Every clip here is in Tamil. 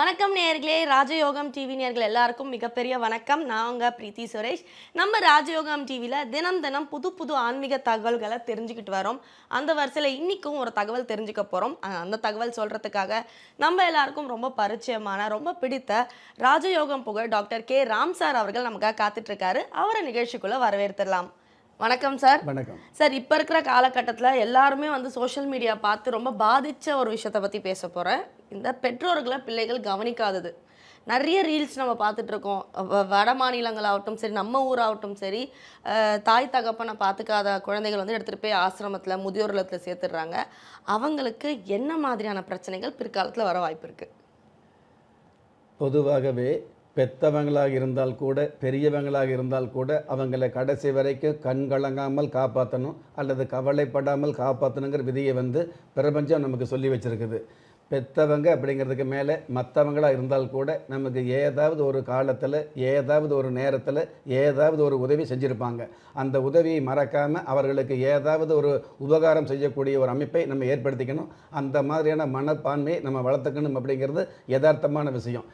வணக்கம் நேயர்களே, ராஜயோகம் டிவி நேயர்கள் எல்லாருக்கும் மிகப்பெரிய வணக்கம். நான் உங்க பிரீத்தி சுரேஷ். நம்ம ராஜயோகம் டிவில தினம் தினம் புது புது ஆன்மீக தகவல்களை தெரிஞ்சுக்கிட்டு வரோம். அந்த வரிசையில் இன்னைக்கும் ஒரு தகவல் தெரிஞ்சுக்க போகிறோம். அந்த தகவல் சொல்கிறதுக்காக நம்ம எல்லாருக்கும் ரொம்ப பரிச்சயமான, ரொம்ப பிடித்த ராஜயோகம் புகழ் டாக்டர் கே ராம் சார் அவர்கள் நமக்காக காத்துட்ருக்காரு. அவரை நிகழ்ச்சிக்குள்ளே வரவேற்றுடலாம். வணக்கம் சார். வணக்கம் சார். இப்போ இருக்கிற காலகட்டத்தில் எல்லாருமே சோஷியல் மீடியா பார்த்து ரொம்ப பாதித்த ஒரு விஷயத்தை பற்றி பேச போகிறேன். இந்த பெற்றோர்களை பிள்ளைகள் கவனிக்காதது. நிறைய ரீல்ஸ் நம்ம பார்த்துட்ருக்கோம். வட மாநிலங்களாகட்டும் சரி, நம்ம ஊராகட்டும் சரி, தாய் தகப்பனை பார்த்துக்காத குழந்தைகள் எடுத்துகிட்டு போய் ஆசிரமத்தில், முதியோர் இல்லத்தில் சேர்த்துடுறாங்க. அவங்களுக்கு என்ன மாதிரியான பிரச்சனைகள் பிற்காலத்தில் வர வாய்ப்பு இருக்குது? பொதுவாகவே பெத்தவங்களாக இருந்தால் கூட, பெரியவங்களாக இருந்தால் கூட, அவங்கள கடைசி வரைக்கும் கண் கலங்காமல் காப்பாற்றணும் அல்லது கவலைப்படாமல் காப்பாற்றணுங்கிற விதியை பிரபஞ்சம் நமக்கு சொல்லி வச்சுருக்குது. பெத்தவங்க அப்படிங்கிறதுக்கு மேலே மற்றவங்களாக இருந்தால் கூட நமக்கு ஏதாவது ஒரு காலத்தில், ஏதாவது ஒரு நேரத்தில், ஏதாவது ஒரு உதவி செஞ்சுருப்பாங்க. அந்த உதவியை மறக்காமல் அவர்களுக்கு ஏதாவது ஒரு உபகாரம் செய்யக்கூடிய ஒரு அமைப்பை நம்ம ஏற்படுத்திக்கணும். அந்த மாதிரியான மனப்பான்மையை நம்ம வளர்த்துக்கணும் அப்படிங்கிறது யதார்த்தமான விஷயம்.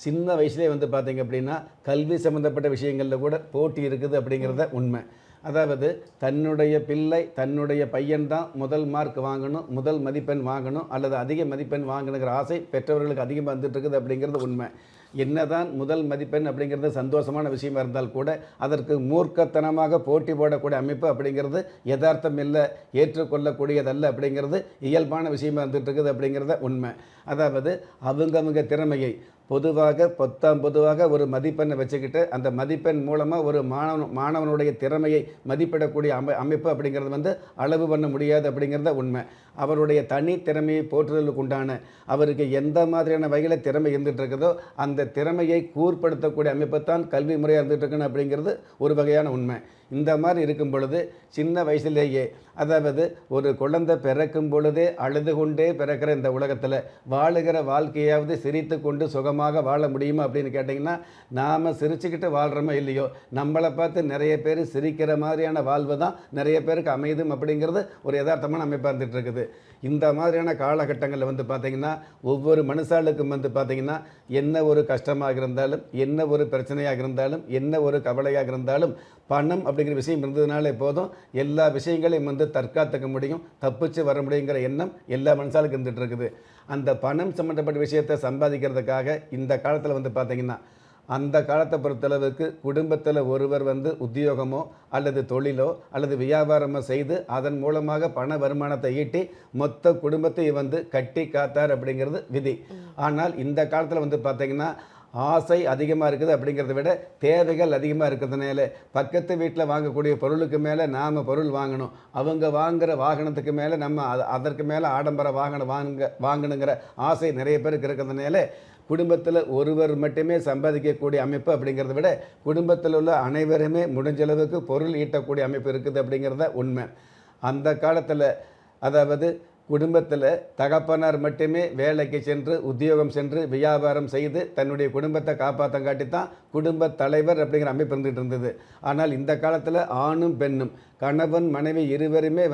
சின்ன வயசுலேயே பார்த்திங்க அப்படின்னா கல்வி சம்மந்தப்பட்ட விஷயங்களில் கூட போட்டி இருக்குது அப்படிங்கிறத உண்மை. அதாவது தன்னுடைய பிள்ளை, தன்னுடைய பையன்தான் முதல் மார்க் வாங்கணும், முதல் மதிப்பெண் வாங்கணும் அல்லது அதிக மதிப்பெண் வாங்கணுங்கிற ஆசை பெற்றவர்களுக்கு அதிகமாக வந்துட்டுருக்குது அப்படிங்கிறது உண்மை. என்னதான் முதல் மதிப்பெண் அப்படிங்கிறது சந்தோஷமான விஷயமா இருந்தால் கூட அதற்கு மூர்க்கத்தனமாக போட்டி போடக்கூடிய அமைப்பு அப்படிங்கிறது யதார்த்தம் இல்லை, ஏற்றுக்கொள்ளக்கூடியதல்ல அப்படிங்கிறது இயல்பான விஷயமா இருந்துட்டு இருக்குது அப்படிங்கிறத உண்மை. அதாவது அவங்கவுங்க திறமையை பொதுவாக ஒரு மதிப்பெண்ணை வச்சுக்கிட்டு அந்த மதிப்பெண் மூலமாக ஒரு மாணவனுடைய திறமையை மதிப்பிடக்கூடிய அமைப்பு அப்படிங்கிறது அளவு பண்ண முடியாது அப்படிங்கிறத உண்மை. அவருடைய தனி திறமையை போற்றுதலுக்கு உண்டான, அவருக்கு எந்த மாதிரியான வகையில் திறமை இருந்துகிட்டு இருக்குதோ அந்த திறமையை கூர்ப்படுத்தக்கூடிய அமைப்பு தான் கல்வி முறையாக இருந்துகிட்டு இருக்குன்னு அப்படிங்கிறது ஒரு வகையான உண்மை. இந்த மாதிரி இருக்கும் பொழுது சின்ன வயசுலேயே, அதாவது ஒரு குழந்தை பிறக்கும் பொழுதே அழுது கொண்டே பிறக்கிற இந்த உலகத்தில் வாழுகிற வாழ்க்கையாவது சிரித்து கொண்டு சுகமாக வாழ முடியுமா அப்படின்னு கேட்டிங்கன்னா, நாம் சிரிச்சுக்கிட்டு வாழ்கிறோமோ இல்லையோ, நம்மளை பார்த்து நிறைய பேர் சிரிக்கிற மாதிரியான வாழ்வு தான் நிறைய பேருக்கு அமைதும் அப்படிங்கிறது ஒரு யதார்த்தமான அமைப்பாக இருந்துகிட்டு இருக்குது. இந்த மாதிரியான காலகட்டங்களில் பார்த்திங்கன்னா ஒவ்வொரு மனுஷாளுக்கும் பார்த்திங்கன்னா என்ன ஒரு கஷ்டமாக இருந்தாலும், என்ன ஒரு பிரச்சனையாக இருந்தாலும், என்ன ஒரு கவலையாக இருந்தாலும் பணம் அப்படிங்கிற விஷயம் இருந்ததுனாலே போதும் எல்லா விஷயங்களையும் தற்காத்துக்க முடியும், தப்பிச்சு வர முடியுங்கிற எண்ணம் எல்லா மனுஷாளுக்கு இருந்துகிட்டு இருக்குது. அந்த பணம் சம்மந்தப்பட்ட விஷயத்தை சம்பாதிக்கிறதுக்காக இந்த காலத்தில் பார்த்திங்கன்னா, அந்த காலத்தை பொறுத்தளவுக்கு குடும்பத்தில் ஒருவர் உத்தியோகமோ அல்லது தொழிலோ அல்லது வியாபாரமோ செய்து அதன் மூலமாக பண வருமானத்தை ஈட்டி மொத்த குடும்பத்தை கட்டி காத்தார் அப்படிங்கிறது விதி. ஆனால் இந்த காலத்தில் பார்த்திங்கன்னா ஆசை அதிகமாக இருக்குது அப்படிங்கிறத விட தேவைகள் அதிகமாக இருக்கிறதுனால பக்கத்து வீட்டில் வாங்கக்கூடிய பொருளுக்கு மேலே நாம் பொருள் வாங்கணும், அவங்க வாங்குகிற வாகனத்துக்கு மேலே நம்ம அதற்கு மேலே ஆடம்பர வாகனம் வாங்கணுங்கிற ஆசை நிறைய பேருக்கு இருக்கிறதுனால குடும்பத்தில் ஒருவர் மட்டுமே சம்பாதிக்கக்கூடிய அமைப்பு அப்படிங்கிறத விட குடும்பத்தில் உள்ள அனைவருமே முடிஞ்சளவுக்கு பொருள் ஈட்டக்கூடிய அமைப்பு இருக்குது அப்படிங்கிறத உண்மை. அந்த காலத்தில் அதாவது குடும்பத்தில் தகப்பனார் மட்டுமே வேலைக்கு சென்று, உத்தியோகம் சென்று, வியாபாரம் செய்து தன்னுடைய குடும்பத்தை காப்பாற்றங்காட்டி தான் குடும்ப தலைவர் அப்படிங்கிற அமைப்பு இருந்துகிட்டு இருந்தது. ஆனால் இந்த காலத்தில் ஆணும் பெண்ணும், கணவன் மனைவி இருவருமே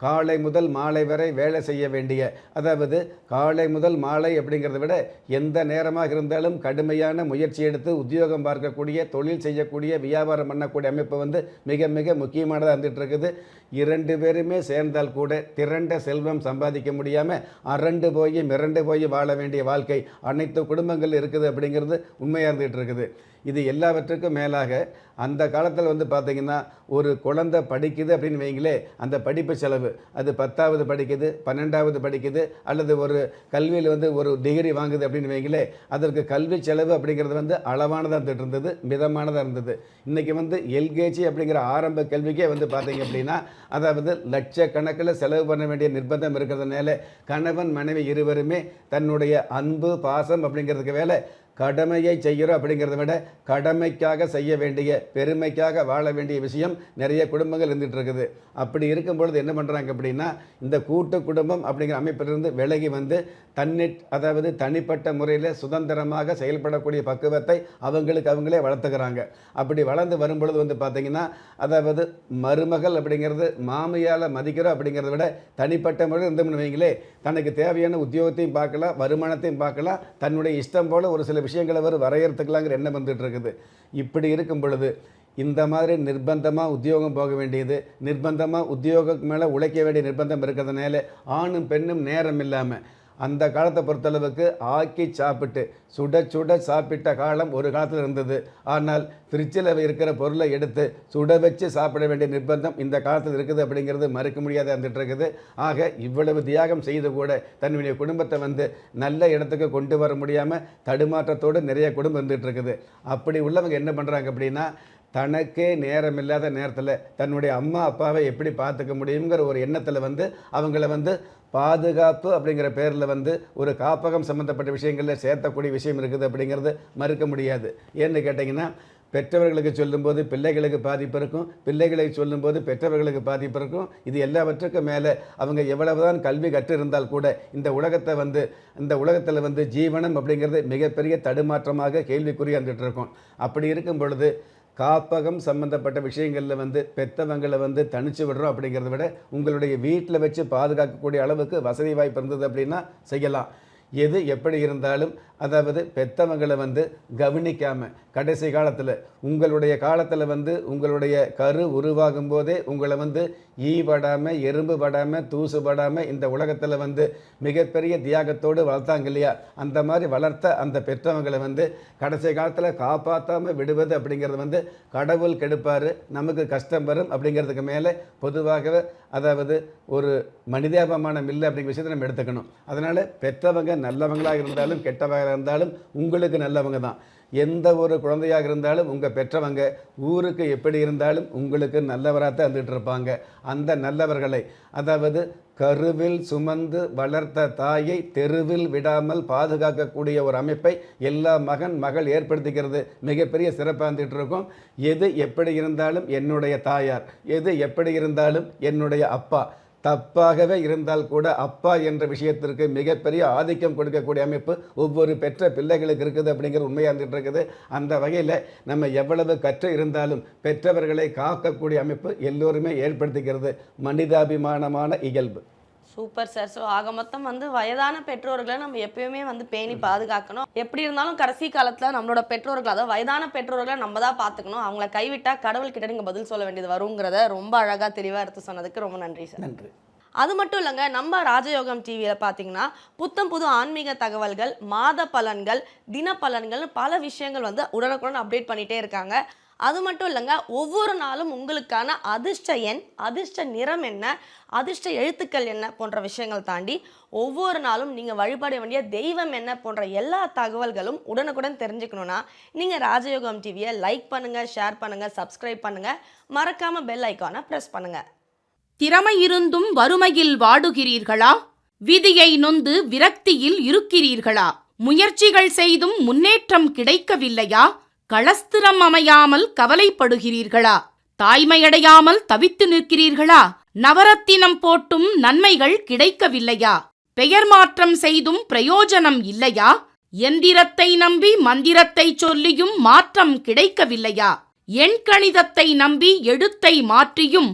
காலை முதல் மாலை வரை வேலை செய்ய வேண்டிய, அதாவது காலை முதல் மாலை அப்படிங்கிறத விட எந்த நேரமாக இருந்தாலும் கடுமையான முயற்சி எடுத்து உத்தியோகம் பார்க்கக்கூடிய, தொழில் செய்யக்கூடிய, வியாபாரம் பண்ணக்கூடிய அமைப்பு மிக மிக முக்கியமானதாக இருந்துகிட்டு இருக்குது. இரண்டு பேருமே சேர்ந்தால் கூட திரண்ட செல்வம் சம்பாதிக்க முடியாமல் அரண்டு போய் மிரண்டு போய் வாழ வேண்டிய வாழ்க்கை அனைத்து குடும்பங்கள் இருக்குது அப்படிங்கிறது உண்மையாக இருந்துகிட்டு இருக்குது. இது எல்லாவற்றுக்கும் மேலாக அந்த காலத்தில் பார்த்திங்கன்னா ஒரு குழந்தை படிக்குது அப்படின்னு வைங்களே, அந்த படிப்பு செலவு அது 10வது படிக்குது, 12வது படிக்குது அல்லது ஒரு கல்வியில் ஒரு டிகிரி வாங்குது அப்படின்னு வைங்களே, அதற்கு கல்வி செலவு அப்படிங்கிறது அளவானதாக இருந்துகிட்டு இருந்தது, மிதமானதாக இருந்தது. இன்றைக்கி எல்கேஜி அப்படிங்கிற ஆரம்ப கல்விக்கே பார்த்திங்க அப்படின்னா அதாவது லட்சக்கணக்கில் செலவு பண்ண வேண்டிய நிர்பந்தம் இருக்கிறதுனால கணவன் மனைவி இருவருமே தன்னுடைய அன்பு பாசம் அப்படிங்கிறதுக்கு வேலை கடமையை செய்கிறோம் அப்படிங்கிறத விட கடமைக்காக செய்ய வேண்டிய, பெருமைக்காக வாழ வேண்டிய விஷயம் நிறைய குடும்பங்கள் இருந்துகிட்டு இருக்குது. அப்படி இருக்கும் பொழுது என்ன பண்ணுறாங்க அப்படின்னா, இந்த கூட்டு குடும்பம் அப்படிங்கிற அமைப்பிலிருந்து விலகி வந்து அதாவது தனிப்பட்ட முறையில் சுதந்திரமாக செயல்படக்கூடிய பக்குவத்தை அவங்களே வளர்த்துக்கிறாங்க. அப்படி வளர்ந்து வரும்பொழுது வந்து பார்த்திங்கன்னா, அதாவது மருமகள் அப்படிங்கிறது மாமியால் மதிக்கிறோம் அப்படிங்கிறத விட தனிப்பட்ட முறையில் இருந்தோம்னு வைங்களே, தனக்கு தேவையான உத்தியோகத்தையும் பார்க்கலாம், வருமானத்தையும் பார்க்கலாம், தன்னுடைய இஷ்டம் போல் ஒரு சில விஷயங்களை வரையறுத்துக்கலாங்கிற எண்ணம் வந்துட்டு இருக்குது. இப்படி இருக்கும் பொழுது இந்த மாதிரி நிர்பந்தமாக உத்தியோகம் போக வேண்டியது, நிர்பந்தமாக உத்தியோகம் மேலே உழைக்க வேண்டிய நிர்பந்தம் இருக்கிறதுனால ஆணும் பெண்ணும் நேரம் இல்லாமல், அந்த காலத்தை பொறுத்தளவுக்கு ஆக்கி சாப்பிட்டு சுட சுட சாப்பிட்ட காலம் ஒரு காலத்தில் இருந்தது. ஆனால் ஃப்ரிட்ஜில் இருக்கிற பொருளை எடுத்து சுட வச்சு சாப்பிட வேண்டிய நிர்பந்தம் இந்த காலத்தில் இருக்குது அப்படிங்கிறது மறுக்க முடியாத இருந்துகிட்டு இருக்குது. ஆக இவ்வளவு தியாகம் செய்து கூட தன்னுடைய குடும்பத்தை நல்ல இடத்துக்கு கொண்டு வர முடியாமல் தடுமாற்றத்தோடு நிறைய குடும்பம் இருந்துகிட்டு இருக்குது. அப்படி உள்ளவங்க என்ன பண்ணுறாங்க அப்படின்னா, தனக்கே நேரம் இல்லாத நேரத்தில் தன்னுடைய அம்மா அப்பாவை எப்படி பார்த்துக்க முடியுங்கிற ஒரு எண்ணத்தில் அவங்கள பாதுகாப்பு அப்படிங்கிற பேரில் ஒரு காப்பகம் சம்மந்தப்பட்ட விஷயங்களில் சேர்த்தக்கூடிய விஷயம் இருக்குது அப்படிங்கிறது மறுக்க முடியாது. ஏன்னு கேட்டிங்கன்னா, பெற்றவர்களுக்கு சொல்லும்போது பிள்ளைகளுக்கு பாதிப்பு இருக்கும், பிள்ளைகளை சொல்லும்போது பெற்றவர்களுக்கு பாதிப்பு இருக்கும். இது எல்லாவற்றுக்கும் மேலே அவங்க எவ்வளவுதான் கல்வி கற்றிருந்தால் கூட இந்த உலகத்தில் ஜீவனம் அப்படிங்கிறது மிகப்பெரிய தடுமாற்றமாக கேள்விக்குறியாக இருந்துகிட்டு இருக்கும். அப்படி இருக்கும் பொழுது காப்பகம் சம்மந்தப்பட்ட விஷயங்களில் பெற்றவங்களை தனிச்சு விடுறோம் அப்படிங்கிறத விட உங்களுடைய வீட்டில் வச்சு பாதுகாக்கக்கூடிய அளவுக்கு வசதி வாய்ப்பு இருந்தது அப்படின்னா செய்யலாம். எது எப்படி இருந்தாலும், அதாவது பெற்றவங்களை கவனிக்காமல் கடைசி காலத்தில் உங்களுடைய காலத்தில் உங்களுடைய கரு உருவாகும் போதே உங்களை ஈபடாமல், எறும்பு படாமல், தூசு படாமல் இந்த உலகத்தில் மிகப்பெரிய தியாகத்தோடு வளர்த்தாங்க இல்லையா? அந்த மாதிரி வளர்த்த அந்த பெற்றவங்களை கடைசி காலத்தில் காப்பாற்றாமல் விடுவது அப்படிங்கிறது கடவுள் கெடுப்பார், நமக்கு கஷ்டம் வரும் அப்படிங்கிறதுக்கு மேலே பொதுவாகவே அதாவது ஒரு மனிதாபமானம் இல்லை அப்படிங்கிற விஷயத்தை நம்ம எடுத்துக்கணும். அதனால் பெற்றவங்க நல்லவங்களாக இருந்தாலும் கெட்டவங்களாக இருந்தாலும் உங்களுக்கு நல்லவங்க தான். எந்த ஒரு குழந்தையாக இருந்தாலும் உங்கள் பெற்றவங்க ஊருக்கு எப்படி இருந்தாலும் உங்களுக்கு நல்லவராகத்தான் இருந்துகிட்டு இருப்பாங்க. அந்த நல்லவர்களை, அதாவது கருவில் சுமந்து வளர்த்த தாயை தெருவில் விடாமல் பாதுகாக்கக்கூடிய ஒரு அமைப்பை எல்லா மகள் ஏற்படுத்திக்கிறது மிகப்பெரிய சிறப்பாக இருந்துகிட்டு இருக்கும். எது எப்படி இருந்தாலும் என்னுடைய தாயார், எது எப்படி இருந்தாலும் என்னுடைய அப்பா, தப்பாகவே இருந்தால் கூட அப்பா என்ற விஷயத்திற்கு மிகப்பெரிய ஆதிக்கம் கொடுக்கக்கூடிய அமைப்பு ஒவ்வொரு பெற்ற பிள்ளைகளுக்கு இருக்குது அப்படிங்கிற உண்மையாக இருந்துகிட்டு இருக்குது. அந்த வகையில் நம்ம எவ்வளவு கற்று இருந்தாலும் பெற்றவர்களை காக்கக்கூடிய அமைப்பு எல்லோருமே ஏற்படுத்திக்கிறது மனிதாபிமானமான இயல்பு. Super sir. ஸோ ஆக மொத்தம் வயதான பெற்றோர்களை நம்ம எப்பயுமே பேணி பாதுகாக்கணும். எப்படி இருந்தாலும் கடைசி காலத்தில் நம்மளோட பெற்றோர்கள், அதாவது வயதான பெற்றோர்களை நம்ம தான் பார்த்துக்கணும். அவங்கள கைவிட்டா கடவுள்கிட்ட நீங்கள் பதில் சொல்ல வேண்டியது வருங்கிறத ரொம்ப அழகாக தெளிவாக எடுத்து சொன்னதுக்கு ரொம்ப நன்றி சார். நன்றி. அது மட்டும் இல்லைங்க, நம்ம ராஜயோகம் டிவியில் பார்த்தீங்கன்னா புத்தம் புது ஆன்மீக தகவல்கள், மாத பலன்கள், தின பலன்கள், பல விஷயங்கள் உடனுக்குடன் அப்டேட் பண்ணிகிட்டே இருக்காங்க. அது மட்டும் இல்லைங்க, ஒவ்வொரு நாளும் உங்களுக்கான அதிர்ஷ்ட எண், அதிர்ஷ்ட நிறம் என்ன, அதிர்ஷ்ட எழுத்துக்கள் என்ன போன்ற விஷயங்கள் தாண்டி ஒவ்வொரு நாளும் நீங்கள் வழிபட வேண்டிய தெய்வம் என்ன போன்ற எல்லா தகவல்களும் உடனுக்குடன் தெரிஞ்சுக்கணுன்னா நீங்கள் ராஜயோகம் டிவியை லைக் பண்ணுங்கள், ஷேர் பண்ணுங்கள், சப்ஸ்கிரைப் பண்ணுங்கள், மறக்காமல் பெல் ஐக்கானை ப்ரெஸ் பண்ணுங்கள். திறமை இருந்தும் வறுமையில் வாடுகிறீர்களா? விதியை நொந்து விரக்தியில் இருக்கிறீர்களா? முயற்சிகள் செய்தும் முன்னேற்றம் கிடைக்கவில்லையா? களஸ்திரம் அமையாமல் கவலைப்படுகிறீர்களா? தாய்மையடையாமல் தவித்து நிற்கிறீர்களா? நவரத்தினம் போட்டும் நன்மைகள் கிடைக்கவில்லையா? பெயர் மாற்றம் செய்தும் பிரயோஜனம் இல்லையா? எந்திரத்தை நம்பி மந்திரத்தை சொல்லியும் மாற்றம் கிடைக்கவில்லையா? எண்கணிதத்தை நம்பி எழுத்தை மாற்றியும்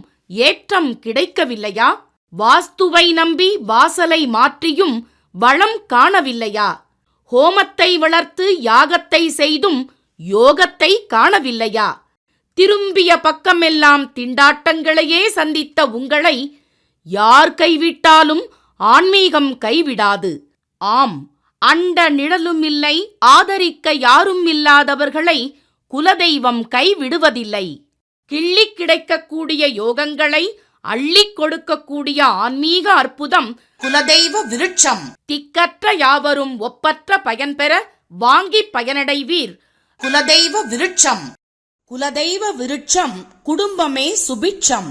ஏற்றம் கிடைக்கவில்லையா? வாஸ்துவை நம்பி வாசலை மாற்றியும் வளம் காணவில்லையா? ஹோமத்தை வளர்த்து யாகத்தை செய்தும் யோகத்தை காணவில்லையா? திரும்பிய பக்கமெல்லாம் திண்டாட்டங்களையே சந்தித்த உங்களை யார் கைவிட்டாலும் ஆன்மீகம் கைவிடாது. ஆம், அண்ட நிழலுமில்லை, ஆதரிக்க யாரும் இல்லாதவர்களை குலதெய்வம் கைவிடுவதில்லை. கிள்ளிக் கிடைக்கக்கூடிய யோகங்களை அள்ளிக் கொடுக்கக்கூடிய ஆன்மீக அற்புதம் குலதெய்வ விருட்சம். திக்கற்ற யாவரும் ஒப்பற்ற பயன்பெற வாங்கி பயனடைவீர். குலதெய்வ விருட்சம். குலதெய்வ விருட்சம், குடும்பமே சுபிட்சம்.